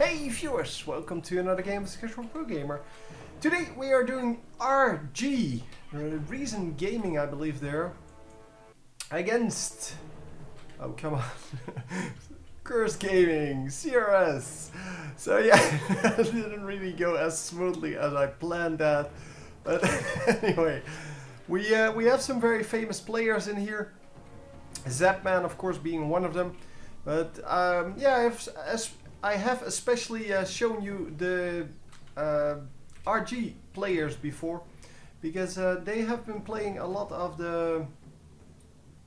Hey viewers, welcome to another game of Casual Pro Gamer. Today we are doing RG, Reason Gaming I believe there, against, oh come on, Curse Gaming, CRS. So yeah, it didn't really go as smoothly as I planned that, but anyway, we have some very famous players in here, Zapman of course being one of them, but yeah, I have especially shown you the RG players before, because they have been playing a lot of the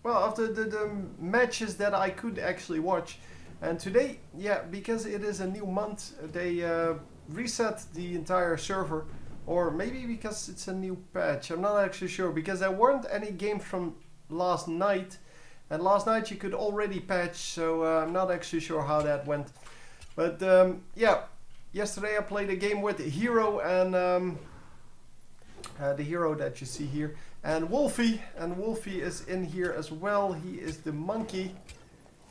the matches that I could actually watch. And today, yeah, because it is a new month, they reset the entire server, or maybe because it's a new patch, I'm not actually sure, because there weren't any games from last night, and last night you could already patch, so I'm not actually sure how that went. But yeah, yesterday I played a game with Hero and the hero that you see here, and Wolfie is in here as well. He is the monkey,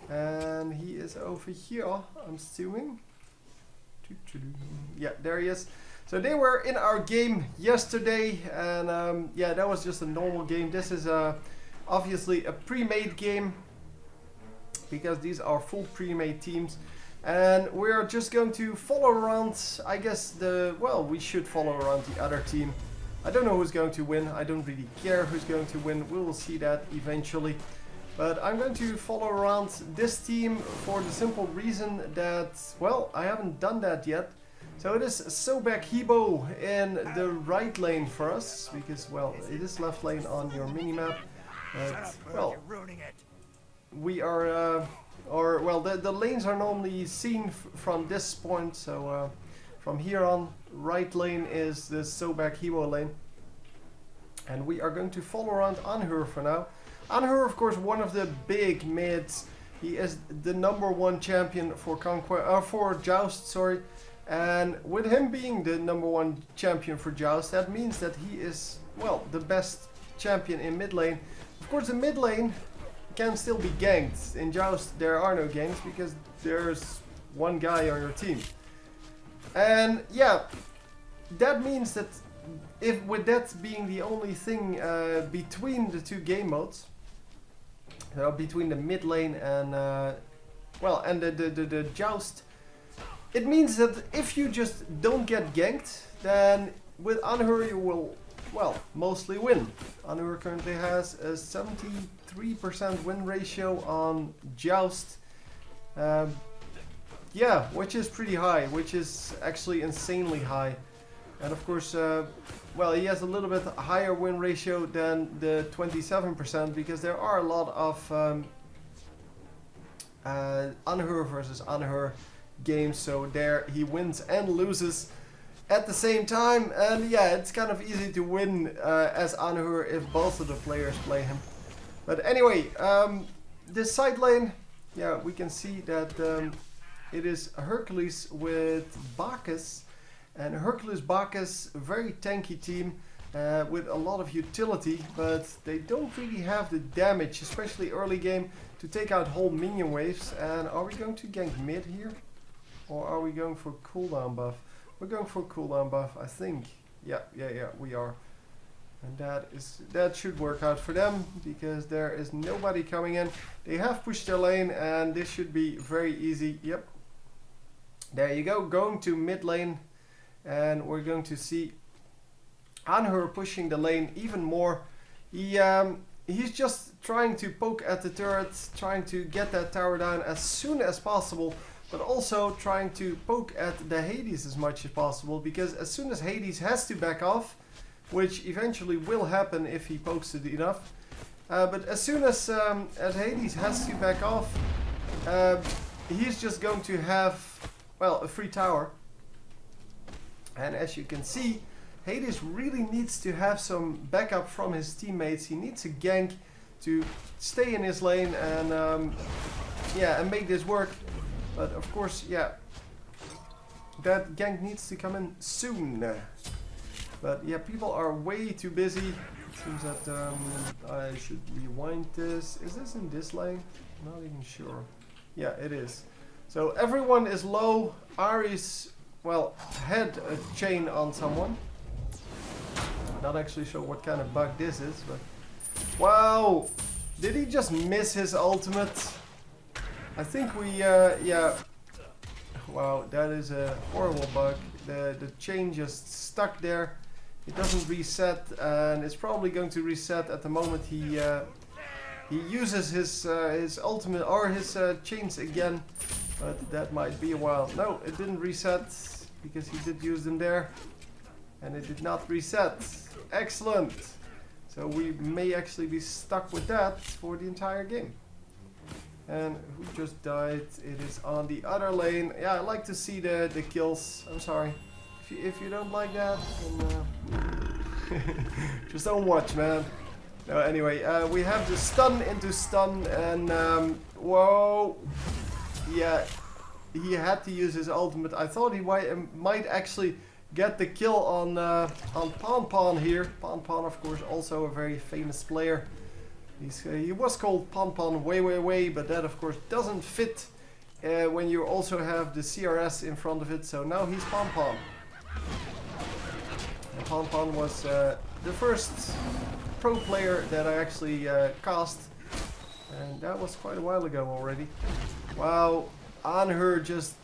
and he is over here, I'm assuming. Yeah, there he is. So they were in our game yesterday, and yeah, that was just a normal game. This is obviously a pre-made game, because these are full pre-made teams. And we're just going to follow around, I guess, we should follow around the other team. I don't know who's going to win. I don't really care who's going to win. We will see that eventually. But I'm going to follow around this team for the simple reason that, well, I haven't done that yet. So it is Sobek Hebo in the right lane for us, because, well, it is left lane on your minimap. But, well, we are... the lanes are normally seen from this point, so from here on, right lane is the Sobek Hebo lane. And we are going to follow around Anhur for now. Anhur, of course, one of the big mids. He is the #1 champion for for Joust, sorry. And with him being the #1 champion for Joust, that means that he is, well, the best champion in mid lane. Of course, the mid lane can still be ganked. In Joust there are no ganks because there's one guy on your team. And yeah, that means that if with that being the only thing between the two game modes, between the mid lane and and the Joust, it means that if you just don't get ganked, then with Anhur you will, well, mostly win. Anhur currently has a 73% win ratio on Joust. Yeah, which is pretty high, which is actually insanely high. And of course, well, he has a little bit higher win ratio than the 27%, because there are a lot of Anhur versus Anhur games, so there he wins and loses at the same time, and yeah, it's kind of easy to win as Anhur if both of the players play him. But anyway, this side lane, yeah, we can see that it is Hercules with Bacchus, and Hercules Bacchus, very tanky team with a lot of utility, but they don't really have the damage, especially early game, to take out whole minion waves. And are we going to gank mid here, or are we going for cooldown buff? We're going for a cooldown buff, I think. Yeah, we are. And that should work out for them, because there is nobody coming in. They have pushed their lane, and this should be very easy. Yep. There you go, going to mid lane, and we're going to see Anhur pushing the lane even more. He's just trying to poke at the turret, trying to get that tower down as soon as possible, but also trying to poke at the Hades as much as possible, because as soon as Hades has to back off, which eventually will happen if he pokes it enough, but as soon as Hades has to back off, he's just going to have, well, a free tower. And as you can see, Hades really needs to have some backup from his teammates. He needs a gank to stay in his lane and yeah, and make this work. But of course, yeah, that gank needs to come in soon. But yeah, people are way too busy. It seems that I should rewind this. Is this in this lane? Not even sure. Yeah, it is. So everyone is low. Ari's, well, had a chain on someone. Not actually sure what kind of bug this is, but... Wow! Did he just miss his ultimate? I think we, yeah... Wow, that is a horrible bug. The chain just stuck there. It doesn't reset, and it's probably going to reset at the moment he uses his ultimate or his chains again. But that might be a while. No, it didn't reset because he did use them there, and it did not reset. Excellent. So we may actually be stuck with that for the entire game. And who just died? It is on the other lane. Yeah, I like to see the kills. I'm sorry. If you don't like that, then just don't watch, man. No, anyway, we have the stun into stun, and whoa. Yeah, he had to use his ultimate. I thought he might actually get the kill on Pon Pon here. Pon Pon, of course, also a very famous player. He was called Pon Pon way, but that of course doesn't fit when you also have the CRS in front of it. So now he's Pon Pon. And Pon Pon was the first pro player that I actually cast, and that was quite a while ago already. Wow, Anhur just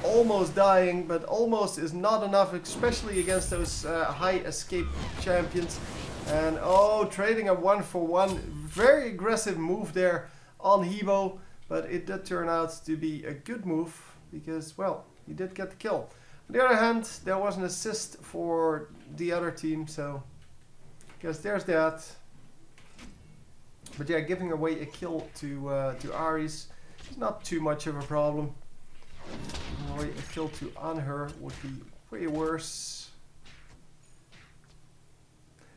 almost dying, but almost is not enough, especially against those high escape champions. And oh, trading a 1-for-1, very aggressive move there on Hebo, but it did turn out to be a good move because, well, he did get the kill. On the other hand, there was an assist for the other team, so I guess there's that. But yeah, giving away a kill to Ares is not too much of a problem. Giving away a kill to Anhur would be way worse.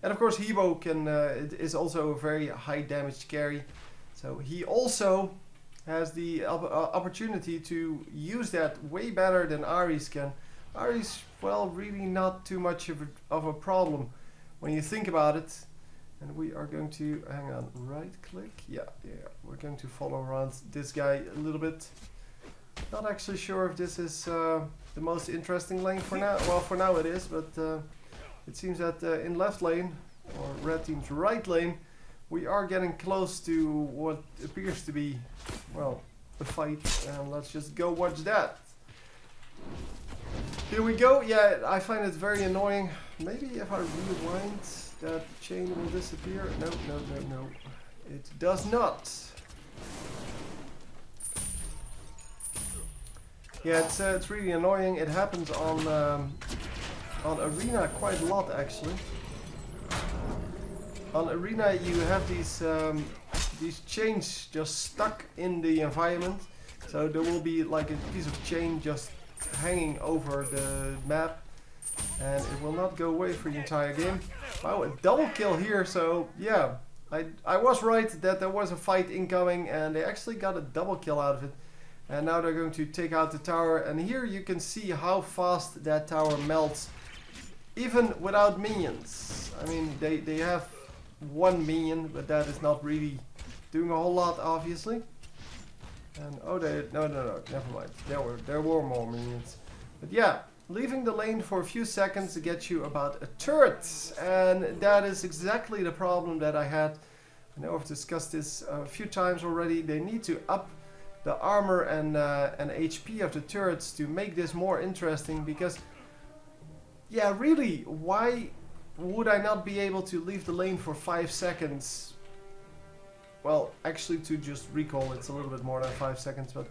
And of course, Hebo is also a very high damage carry, so he also has the opportunity to use that way better than Ares can. Ares, well, really not too much of a problem when you think about it. And we are going to, hang on, right click, yeah, we're going to follow around this guy a little bit. Not actually sure if this is the most interesting lane for now. Well, for now it is, but it seems that in left lane, or red team's right lane, we are getting close to what appears to be, well, a fight. And let's just go watch that. Here we go. Yeah, I find it very annoying. Maybe if I rewind, that chain will disappear. No. It does not. Yeah, it's really annoying. It happens on Arena quite a lot, actually. On Arena, you have these chains just stuck in the environment. So there will be like a piece of chain just hanging over the map, and it will not go away for the entire game. Wow, a double kill here. So yeah, I was right that there was a fight incoming, and they actually got a double kill out of it. And now they're going to take out the tower, and here you can see how fast that tower melts, even without minions. I mean, they have one minion, but that is not really doing a whole lot, obviously. And oh, no, never mind. There were more minions. But yeah, leaving the lane for a few seconds to get you about a turret, and that is exactly the problem that I had. I know I've discussed this a few times already. They need to up the armor and HP of the turrets to make this more interesting, because yeah, really, why would I not be able to leave the lane for 5 seconds? Well, actually, to just recall, it's a little bit more than 5 seconds, but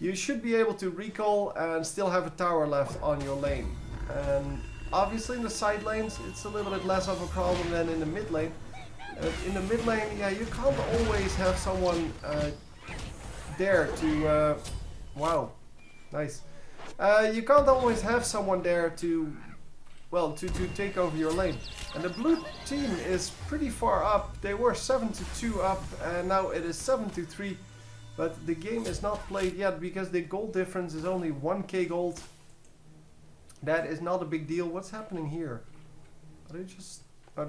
you should be able to recall and still have a tower left on your lane. And obviously in the side lanes, it's a little bit less of a problem than in the mid lane. In the mid lane, yeah, you can't always have someone there to... wow, nice. You can't always have someone there to... well, to take over your lane. And the blue team is pretty far up. They were 7-2 up, and now it is 7-3. But the game is not played yet because the gold difference is only 1k gold. That is not a big deal. What's happening here? Are they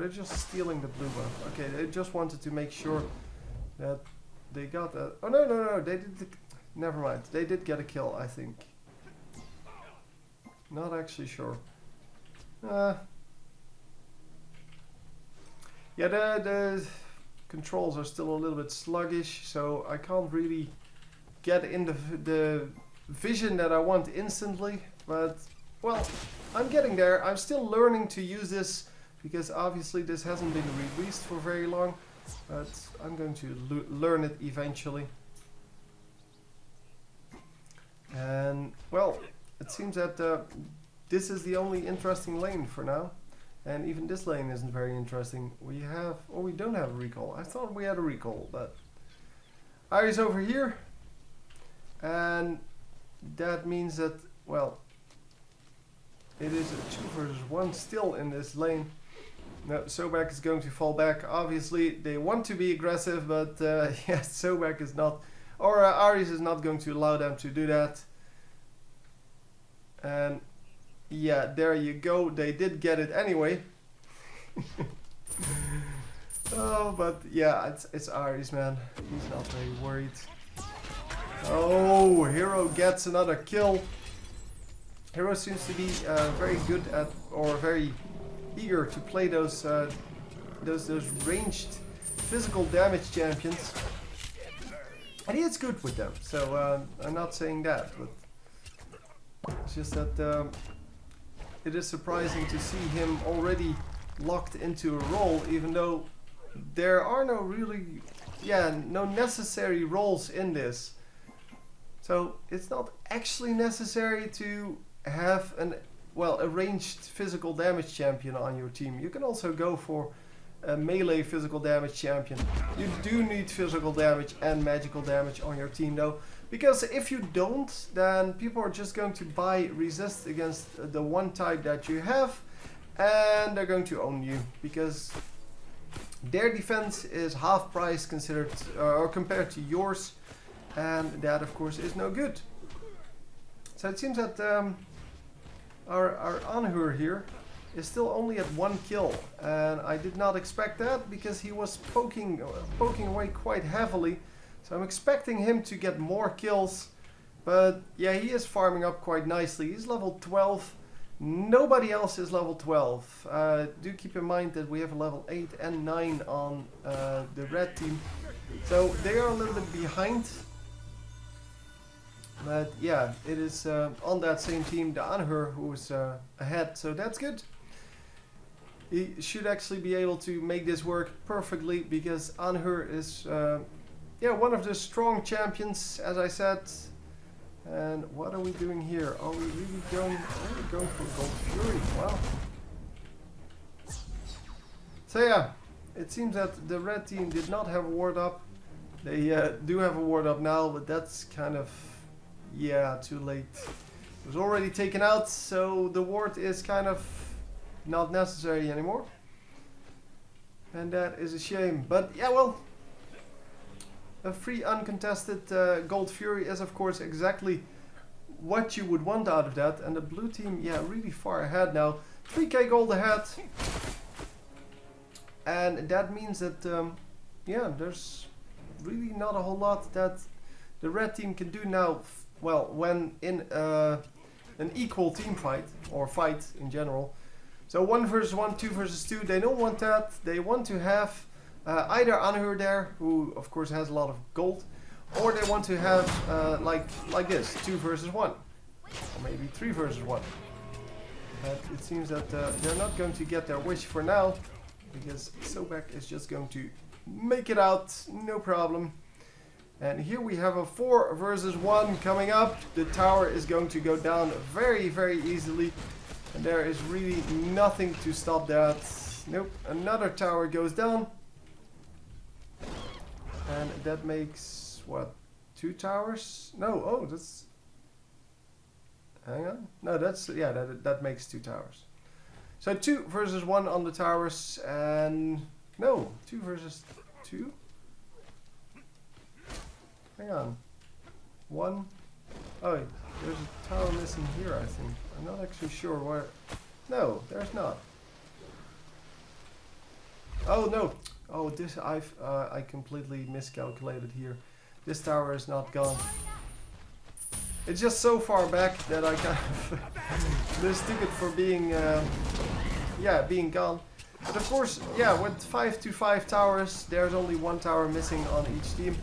just stealing the blue buff? Okay, they just wanted to make sure that they got that. Oh no, they did. Never mind. They did get a kill, I think. Not actually sure. Yeah, the controls are still a little bit sluggish, so I can't really get in the vision that I want instantly. But, well, I'm getting there. I'm still learning to use this, because obviously this hasn't been released for very long. But I'm going to learn it eventually. And, well, it seems that this is the only interesting lane for now. And even this lane isn't very interesting. We don't have a recall. I thought we had a recall, but Ari's over here. And that means that, well, it is a 2 versus 1 still in this lane. No, Sobek is going to fall back. Obviously, they want to be aggressive, but yeah, Sobek is not, or Aries is not going to allow them to do that. And yeah, there you go. They did get it anyway. Oh, but yeah, it's Aries, man. He's not very worried. Oh, Hero gets another kill. Hero seems to be very good at, or very eager to play those ranged physical damage champions, and he is good with them. So I'm not saying that, but it's just that it is surprising to see him already locked into a role, even though there are no necessary roles in this. So it's not actually necessary to have a ranged physical damage champion on your team. You can also go for a melee physical damage champion. You do need physical damage and magical damage on your team though, because if you don't, then people are just going to buy resist against the one type that you have, and they're going to own you, because their defense is half price considered or compared to yours, and that of course is no good. So it seems that our Anhur here is still only at 1 kill, and I did not expect that because he was poking away quite heavily. So I'm expecting him to get more kills, but yeah, he is farming up quite nicely. He's level 12. Nobody else is level 12. Do keep in mind that we have a level 8 and 9 on the red team, so they are a little bit behind. But yeah, it is on that same team, the Anhur, who's ahead, so that's good. He should actually be able to make this work perfectly, because Anhur is one of the strong champions, as I said. And what are we doing here? Are we really going for Gold Fury? Wow. So yeah, it seems that the red team did not have a ward up. They do have a ward up now, but that's kind of, yeah, too late. It was already taken out, so the ward is kind of not necessary anymore. And that is a shame. But yeah, well, a free uncontested Gold Fury is of course exactly what you would want out of that. And the blue team, yeah, really far ahead now. 3k gold ahead. And that means that, yeah, there's really not a whole lot that the red team can do now. Well, when in an equal team fight, or fight in general. So 1 versus 1, 2 versus 2, they don't want that. They want to have either Anhur there, who of course has a lot of gold, or they want to have like this, 2 versus 1, or maybe 3 versus 1. But it seems that they're not going to get their wish for now, because Sobek is just going to make it out, no problem. And here we have a 4 versus 1 coming up. The tower is going to go down very, very easily. And there is really nothing to stop that. Nope, another tower goes down. And that makes, what, 2 towers? No, oh, that's... Hang on. No, that's, yeah, that makes 2 towers. So 2 versus 1 on the towers, and... No, 2 versus 2? Hang on. 1. Oh, there's a tower missing here, I think. I'm not actually sure where... No, there's not. Oh, no. Oh, this I completely miscalculated here. This tower is not gone. It's just so far back that I kind of mistook it for being, yeah, being gone. But of course, yeah, with 5 to 5 towers, there's only 1 tower missing on each team.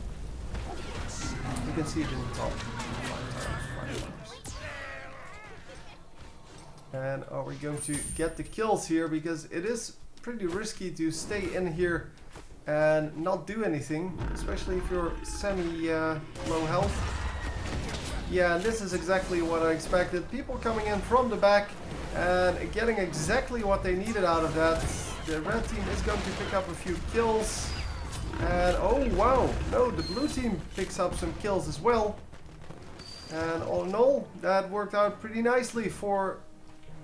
You can see it in the top. 5 towers. And are we going to get the kills here? Because it is pretty risky to stay in here and not do anything, especially if you're semi-low health. Yeah, and this is exactly what I expected. People coming in from the back and getting exactly what they needed out of that. The red team is going to pick up a few kills. And oh wow, no, the blue team picks up some kills as well. And all in all, that worked out pretty nicely for,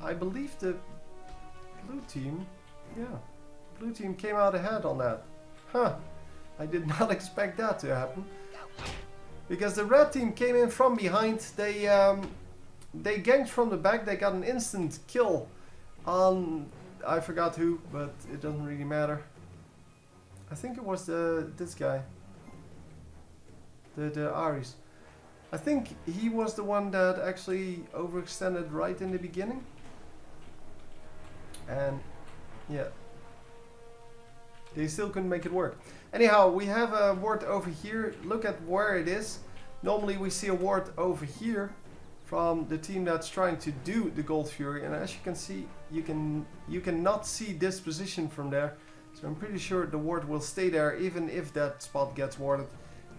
I believe, the blue team. Yeah, blue team came out ahead on that. Huh, I did not expect that to happen. Because the red team came in from behind, they ganked from the back, they got an instant kill on, I forgot who, but it doesn't really matter. I think it was this guy, the Ares. I think he was the one that actually overextended right in the beginning. And yeah, they still couldn't make it work. Anyhow, we have a ward over here. Look at where it is. Normally we see a ward over here from the team that's trying to do the Gold Fury, and as you can see, you cannot see this position from there. So I'm pretty sure the ward will stay there even if that spot gets warded.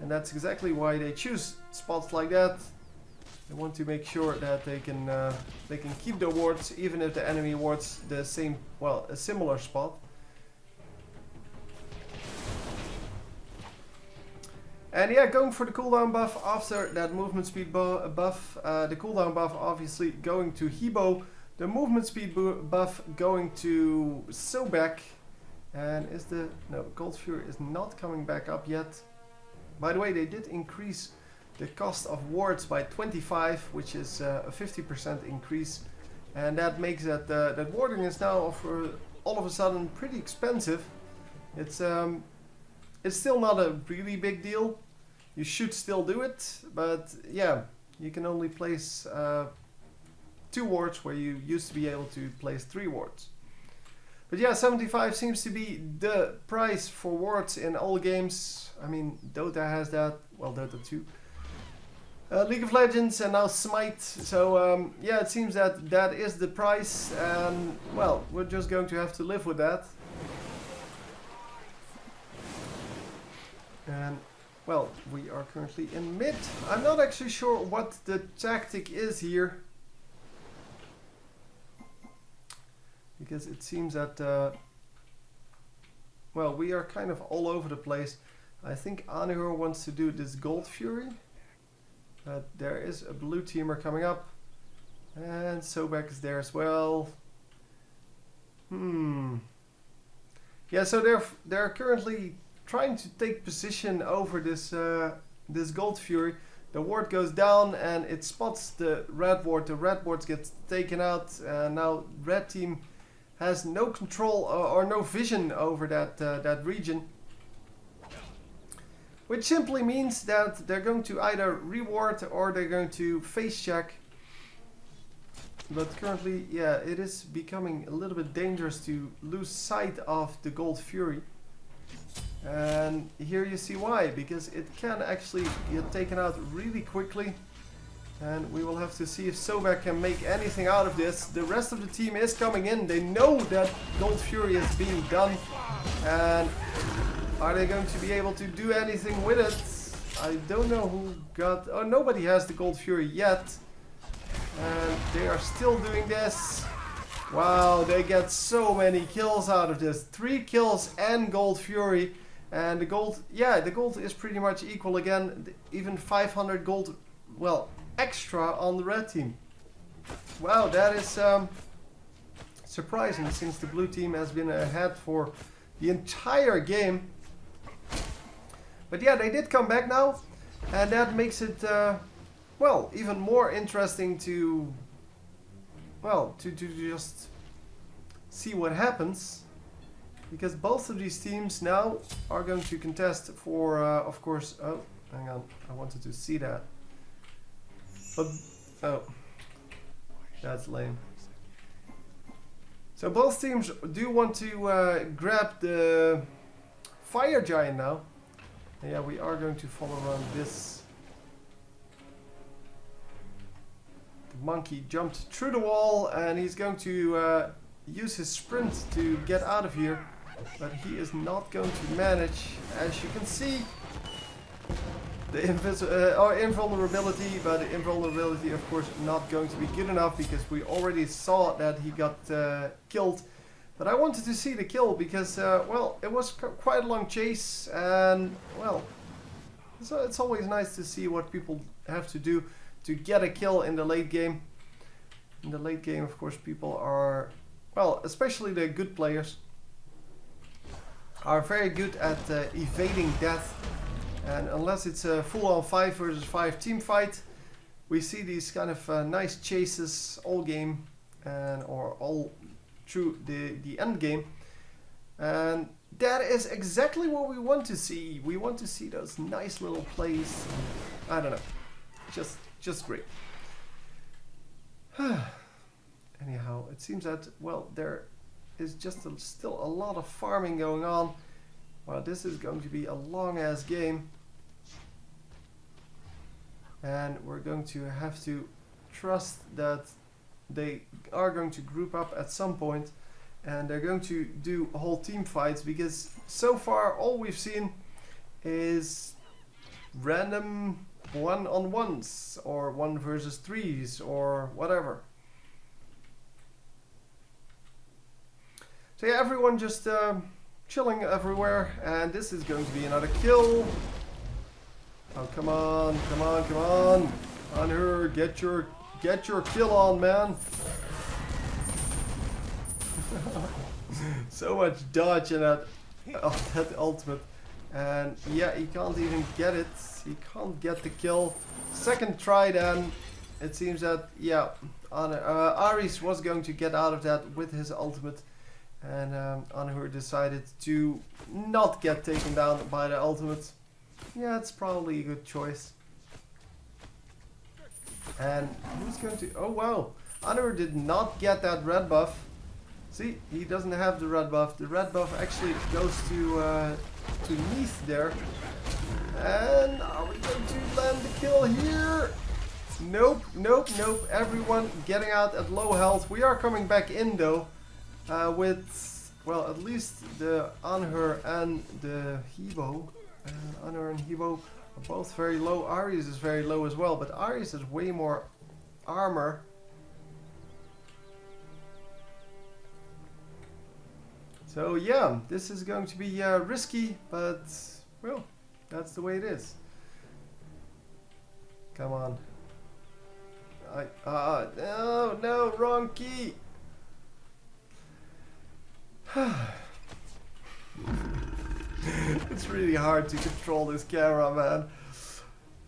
And that's exactly why they choose spots like that. They want to make sure that they can keep the wards even if the enemy wards the same, well, a similar spot. And yeah, going for the cooldown buff after that movement speed buff. The cooldown buff obviously going to Hebo. The movement speed buff going to Sobek. And is the... no, Gold Fury is not coming back up yet. By the way, they did increase the cost of wards by 25, which is a 50% increase. And that makes that that warding is now all of a sudden pretty expensive. It's still not a really big deal. You should still do it, but yeah, you can only place 2 wards where you used to be able to place 3 wards. But yeah, 75 seems to be the price for wards in all games. I mean, Dota has that, well, Dota 2. League of Legends and now Smite. So yeah, it seems that that is the price, and well, we're just going to have to live with that. And well, we are currently in mid. I'm not actually sure what the tactic is here, because it seems that well, we are kind of all over the place. I think Anihur wants to do this Gold Fury, but there is a blue teamer coming up, and Sobek is there as well. Yeah, so they're currently trying to take position over this this Gold Fury. The ward goes down and it spots the red ward. The red ward gets taken out, and now red team has no control or no vision over that region, which simply means that they're going to either reward or they're going to face check. But currently, yeah, it is becoming a little bit dangerous to lose sight of the Gold Fury. And here you see why, because it can actually get taken out really quickly. And we will have to see if Sobek can make anything out of this. The rest of the team is coming in. They know that Gold Fury is being done. And are they going to be able to do anything with it? I don't know who got... oh, nobody has the Gold Fury yet. And they are still doing this. Wow, they get so many kills out of this. 3 kills and Gold Fury. And the gold, yeah, the gold is pretty much equal again. Even 500 gold, well, extra on the red team. Wow, that is surprising, since the blue team has been ahead for the entire game. But yeah, they did come back now. And that makes it, well, even more interesting to, well, to just see what happens. Because both of these teams now are going to contest for, of course... oh, hang on, I wanted to see that. But, oh, that's lame. So both teams do want to grab the fire giant now. And yeah, we are going to follow around this. The monkey jumped through the wall and he's going to use his sprint to get out of here. But he is not going to manage, as you can see. The invulnerability, but the invulnerability of course not going to be good enough because we already saw that he got killed. But I wanted to see the kill because, well, it was quite a long chase and, well, so it's always nice to see what people have to do to get a kill in the late game. In the late game, of course, people are, well, especially the good players, are very good at evading death. And unless it's a full-on 5 versus 5 team fight, we see these kind of nice chases all game and or all through the end game. And that is exactly what we want to see. We want to see those nice little plays. I don't know, just great. Anyhow, it seems that, well, there is just still a lot of farming going on. Well, this is going to be a long-ass game. And we're going to have to trust that they are going to group up at some point. And they're going to do whole team fights. Because so far, all we've seen is random one-on-ones. Or 1 versus 3s or whatever. So yeah, everyone just chilling everywhere, and this is going to be another kill. Oh, come on, come on, come on. On her, get your kill on, man. So much dodge in that ultimate. And yeah, he can't even get it. He can't get the kill. Second try then. It seems that, yeah, Ares was going to get out of that with his ultimate. And Anhur decided to not get taken down by the ultimate. Yeah, it's probably a good choice. And who's going to... Oh wow! Anhur did not get that red buff. See, he doesn't have the red buff. The red buff actually goes to Neath there. And are we going to land the kill here? Nope, nope, nope. Everyone getting out at low health. We are coming back in though. With, well, at least the Anhur and the Hebo. Anhur and Hebo are both very low. Ares is very low as well, but Ares has way more armor. So yeah, this is going to be risky, but, well, that's the way it is. Come on. No, wrong key. It's really hard to control this camera,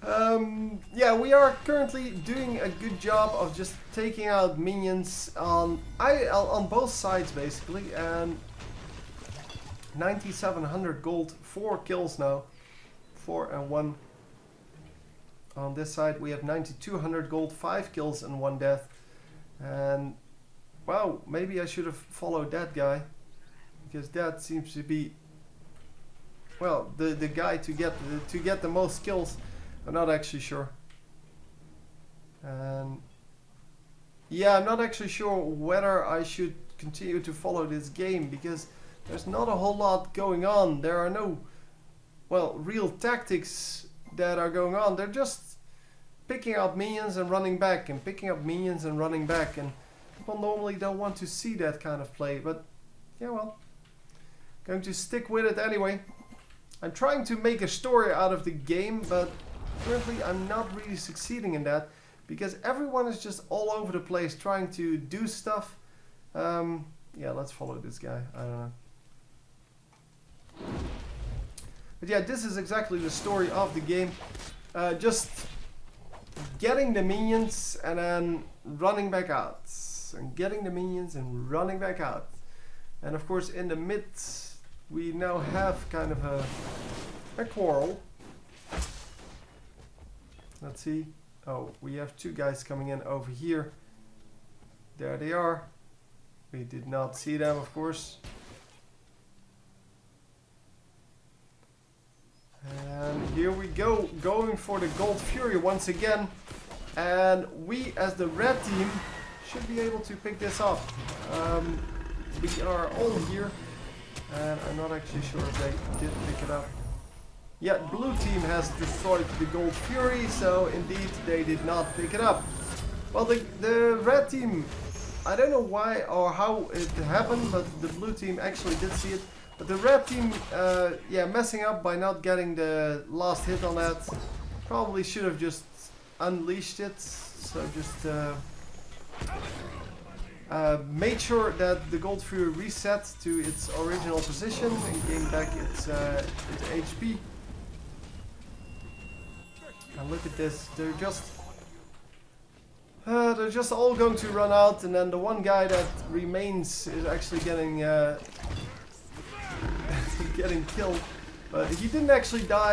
man. Yeah, we are currently doing a good job of just taking out minions on both sides basically, and 9,700 gold, 4 kills now, 4 and 1. On this side we have 9,200 gold, 5 kills and 1 death. And wow, maybe I should have followed that guy. Because that seems to be, well, the guy to get the most kills. I'm not actually sure. And yeah, I'm not actually sure whether I should continue to follow this game because there's not a whole lot going on. There are no, well, real tactics that are going on. They're just picking up minions and running back and picking up minions and running back, and people normally don't want to see that kind of play, but yeah, well, going to stick with it anyway. I'm trying to make a story out of the game, but currently I'm not really succeeding in that because everyone is just all over the place trying to do stuff. Yeah, let's follow this guy. I don't know. But yeah, this is exactly the story of the game. Just getting the minions and then running back out. And getting the minions and running back out. And of course in the mid we now have kind of a quarrel. Let's see. Oh, we have two guys coming in over here. There they are. We did not see them, of course. And here we go, going for the Gold Fury once again. And we, as the red team, should be able to pick this up. We are all here. And I'm not actually sure if they did pick it up. Yeah, blue team has destroyed the Gold Fury, so indeed they did not pick it up. Well, the red team, I don't know why or how it happened, but the blue team actually did see it. But the red team, yeah, messing up by not getting the last hit on that. Probably should have just unleashed it. So just made sure that the Gold Fury reset to its original position and gained back its HP. And look at this, they're just all going to run out, and then the one guy that remains is actually getting getting killed. But he didn't actually die.